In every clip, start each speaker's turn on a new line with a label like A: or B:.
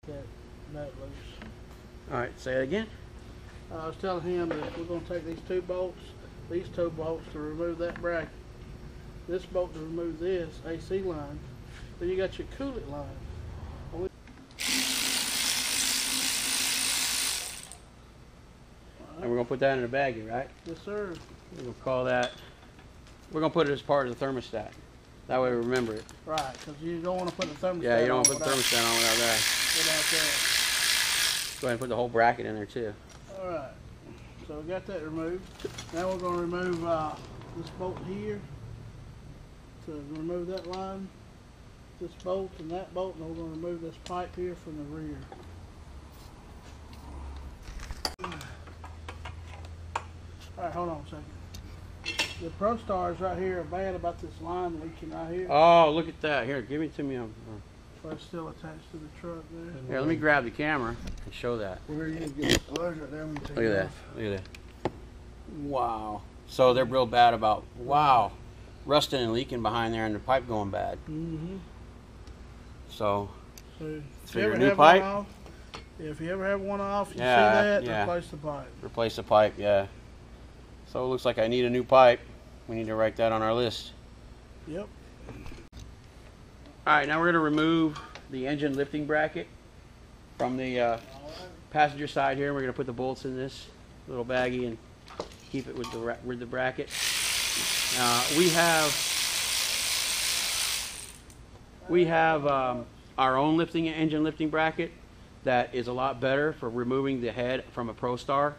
A: That nut loose.
B: All right, say it again.
A: I was telling him that we're going to take these two bolts to remove that bracket, this bolt to remove this AC line, then you got your coolant line.
B: And we're going to put that in a baggie, right?
A: Yes, sir.
B: We're going to call that, we're going to put it as part of the thermostat. That way we remember it.
A: Right, because you don't want to put the thermostat on.
B: Yeah, you don't want to put the thermostat on without that.
A: Without that.
B: Go ahead and put the whole bracket in there too.
A: Alright, so we got that removed. Now we're going to remove this bolt here to remove that line, this bolt and that bolt, and we're going to remove this pipe here from the rear. Alright, hold on a second. The Pro Stars right here are bad about this line leaking right here.
B: Oh, look at that. Here, give it to me.
A: But it's still attached to the truck there.
B: Here, let me grab the camera and show that.
A: Where you get the gloves right there when you take
B: Look at
A: it
B: that.
A: off.
B: Look at that. Wow. So they're real bad about, wow, rusting and leaking behind there and the pipe going bad.
A: Mm-hmm.
B: So
A: if
B: you
A: you
B: ever
A: ever
B: new
A: have
B: pipe?
A: one off, if you ever have one off, you see
B: Yeah,
A: that,
B: yeah.
A: replace the pipe.
B: replace the pipe, yeah. So it looks like I need a new pipe. We need to write that on our list.
A: Yep.
B: All right, now we're going to remove the engine lifting bracket from the passenger side here. We're going to put the bolts in this little baggie and keep it with the bracket. We have our own engine lifting bracket that is a lot better for removing the head from a Pro Star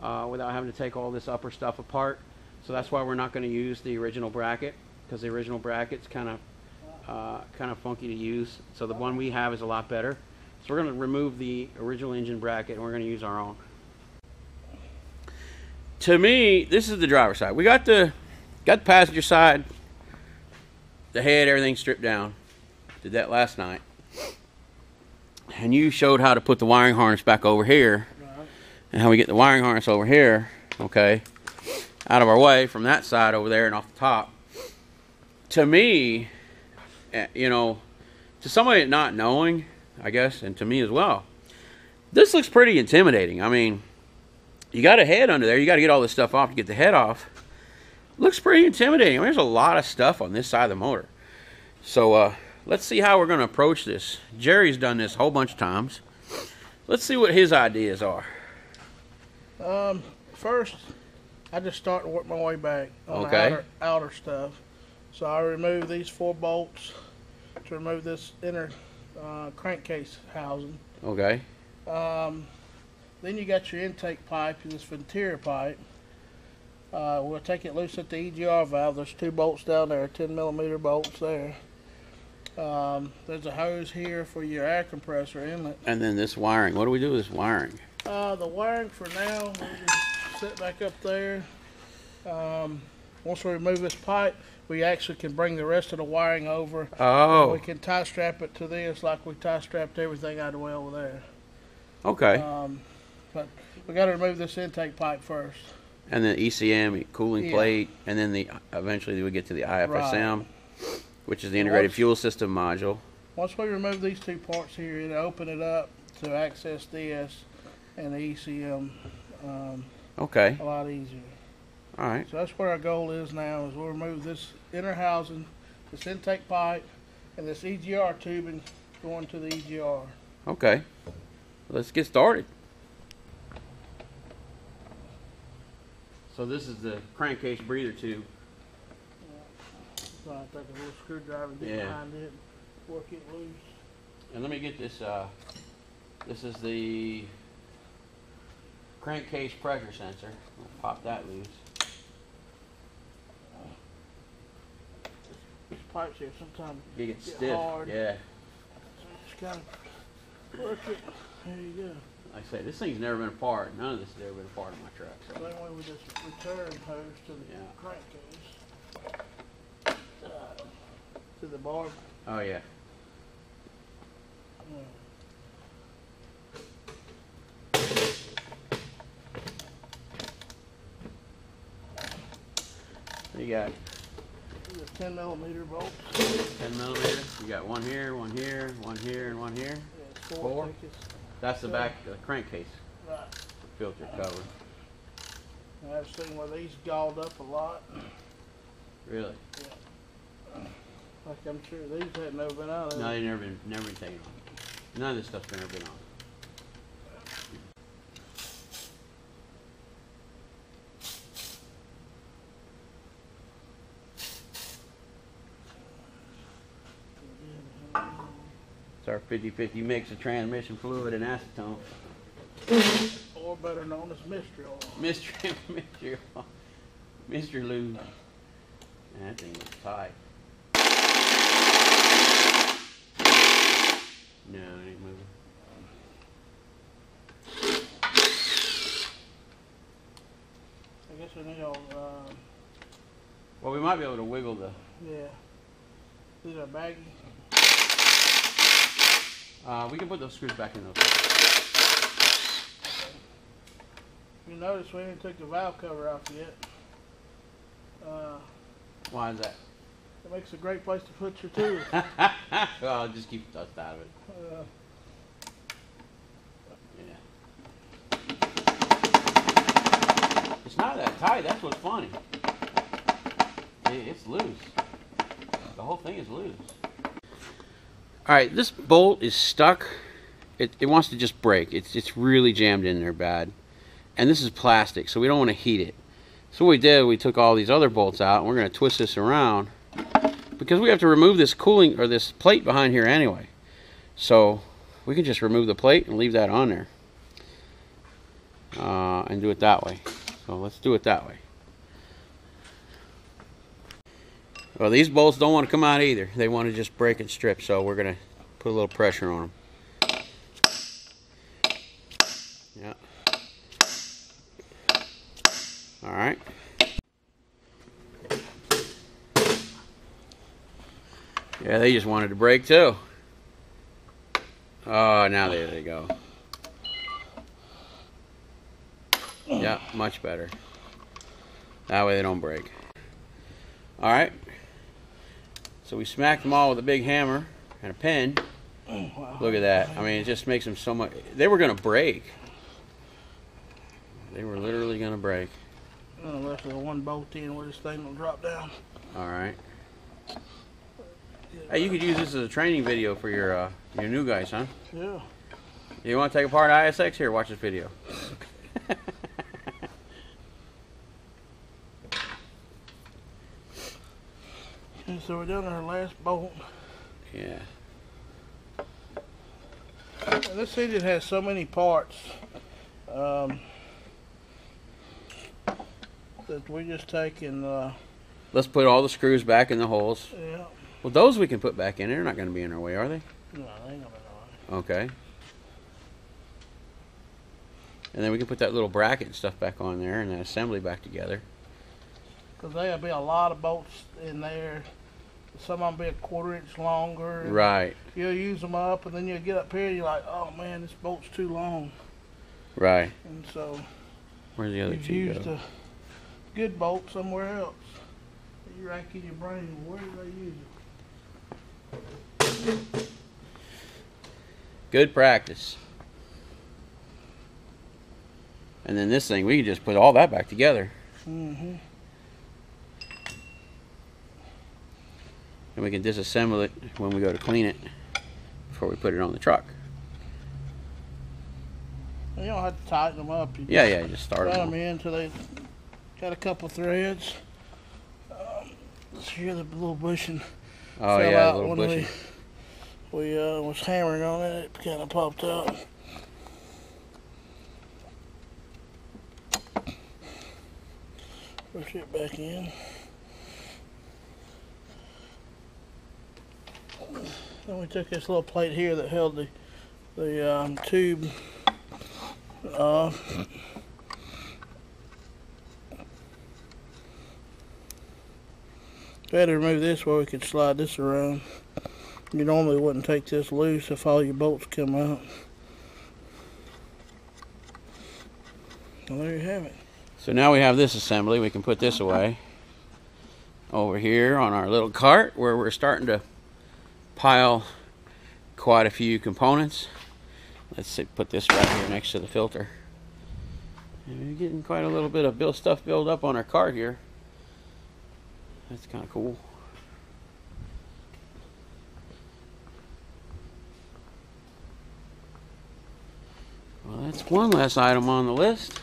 B: without having to take all this upper stuff apart. So that's why we're not going to use the original bracket, because the original bracket's kind of funky to use. So the one we have is a lot better. So we're going to remove the original engine bracket and we're going to use our own. To me, this is the driver's side. We got the passenger side, the head, everything stripped down. Did that last night. And you showed how to put the wiring harness back over here.
A: Right.
B: And how we get the wiring harness over here, okay, out of our way from that side over there and off the top. To me, you know, to somebody not knowing, I guess, and to me as well, this looks pretty intimidating. I mean, you got a head under there. You got to get all this stuff off to get the head off. Looks pretty intimidating. I mean, there's a lot of stuff on this side of the motor. So let's see how we're going to approach this. Jerry's done this a whole bunch of times. Let's see what his ideas are.
A: First, I just start to work my way back on
B: Okay.
A: the outer stuff. So I remove these 4 bolts to remove this inner crankcase housing.
B: Okay.
A: Then you got your intake pipe, this ventilator pipe. We'll take it loose at the EGR valve. There's 2 bolts down there, 10mm bolts there. There's a hose here for your air compressor inlet.
B: And then this wiring. What do we do with this wiring?
A: The wiring for now, we'll just set back up there. Once we remove this pipe, we actually can bring the rest of the wiring over.
B: Oh.
A: We can tie strap it to this like we tie strapped everything out of the way over there.
B: Okay.
A: But we got to remove this intake pipe first.
B: And then ECM, cooling
A: Yeah.
B: plate, and then eventually we get to the IFSM, which is the integrated
A: Once-
B: fuel system module.
A: Once we remove these 2 parts here, it'll open it up to access this and the ECM
B: Okay.
A: a lot easier.
B: All right.
A: So that's what our goal is now, is we'll remove this inner housing, this intake pipe, and this EGR tubing going to the EGR.
B: Okay. Let's get started. So this is the crankcase breather tube.
A: So I take a little screwdriver, get
B: Yeah.
A: behind it, work it loose.
B: And let me get this. This is the crankcase pressure sensor. I'll pop that loose.
A: These pipes here sometimes
B: You get
A: get
B: stiff.
A: hard.
B: Yeah.
A: So just kind of work it. There you go.
B: Like I say, this thing's never been apart. None of this has ever been apart of my truck. So.
A: Same way with this return hose to the
B: Yeah.
A: crankcase. To the bar.
B: Oh yeah. You got
A: 10mm bolts.
B: 10mm. You got one here, one here, one here, and one here.
A: Yeah,
B: 4?
A: I think it's,
B: That's the back crankcase
A: right.
B: filter cover.
A: I've seen where these galled up a lot.
B: Really?
A: Yeah. Like I'm sure these had never been out of
B: No,
A: it.
B: they never been taken off. None of this stuff's never been on. It's our 50-50 mix of transmission fluid and acetone.
A: Or better known as mystery oil.
B: Mr. Lube. Man, that thing was tight. No, it ain't moving.
A: I guess we need all,
B: Well, we might be able to wiggle the...
A: yeah. These are baggy.
B: We can put those screws back in those.
A: You notice we ain't took the valve cover off yet.
B: Why is that?
A: It makes a great place to put your tools.
B: Well, I'll just keep the dust out of it. Yeah. It's not that tight. That's what's funny. It's loose. The whole thing is loose. Alright, this bolt is stuck. It wants to just break. It's really jammed in there bad. And this is plastic, so we don't want to heat it. So what we did, we took all these other bolts out, and we're going to twist this around because we have to remove this cooling, or this plate behind here anyway. So we can just remove the plate and leave that on there. And do it that way. So let's do it that way. Well, these bolts don't want to come out either. They want to just break and strip, so we're going to put a little pressure on them. Yeah. Alright. Yeah, they just wanted to break too. Oh, now there they go. Yeah, much better. That way they don't break. Alright. So we smacked them all with a big hammer and a pin.
A: Wow.
B: Look at that. I mean, it just makes them so much... They were going to break. They were literally going to break.
A: Unless there's one bolt in where this thing will drop down.
B: Alright. Hey, you could use this as a training video for your new guys, huh?
A: Yeah.
B: You want to take apart ISX? Here, watch this video.
A: And so we're down to our last bolt.
B: Yeah.
A: And this engine has so many parts that we just take and
B: Let's put all the screws back in the holes.
A: yeah.
B: Well, those we can put back in. They're not going to be in our way, are they?
A: No, they ain't gonna be right.
B: Okay. And then we can put that little bracket and stuff back on there and that assembly back together.
A: Because there'll be a lot of bolts in there. Some of them be a 1/4 inch longer.
B: Right.
A: You'll use them up, and then you'll get up here and you're like, oh man, this bolt's too long.
B: Right.
A: And so
B: Where's the other
A: you've
B: two
A: used
B: go?
A: a good bolt somewhere else. You rack in your brain, where did they use it?
B: Good practice. And then this thing, we can just put all that back together.
A: Mm-hmm.
B: And we can disassemble it when we go to clean it before we put it on the truck.
A: You don't have to tighten them up. You
B: Yeah, just start
A: run
B: them.
A: them in until they got a couple threads. Here the little bushing
B: Oh
A: fell
B: yeah,
A: out
B: a little
A: when
B: bushy.
A: we was hammering on it. It kind of popped out. Push it back in. Then we took this little plate here that held the tube. We had to remove this where we could slide this around. You normally wouldn't take this loose if all your bolts come out. Well, there you have it.
B: So now we have this assembly. We can put this away over here on our little cart where we're starting to pile quite a few components. Let's see, put this right here next to the filter. And we're getting quite a little bit of stuff built up on our car here. That's kind of cool. Well, that's one less item on the list.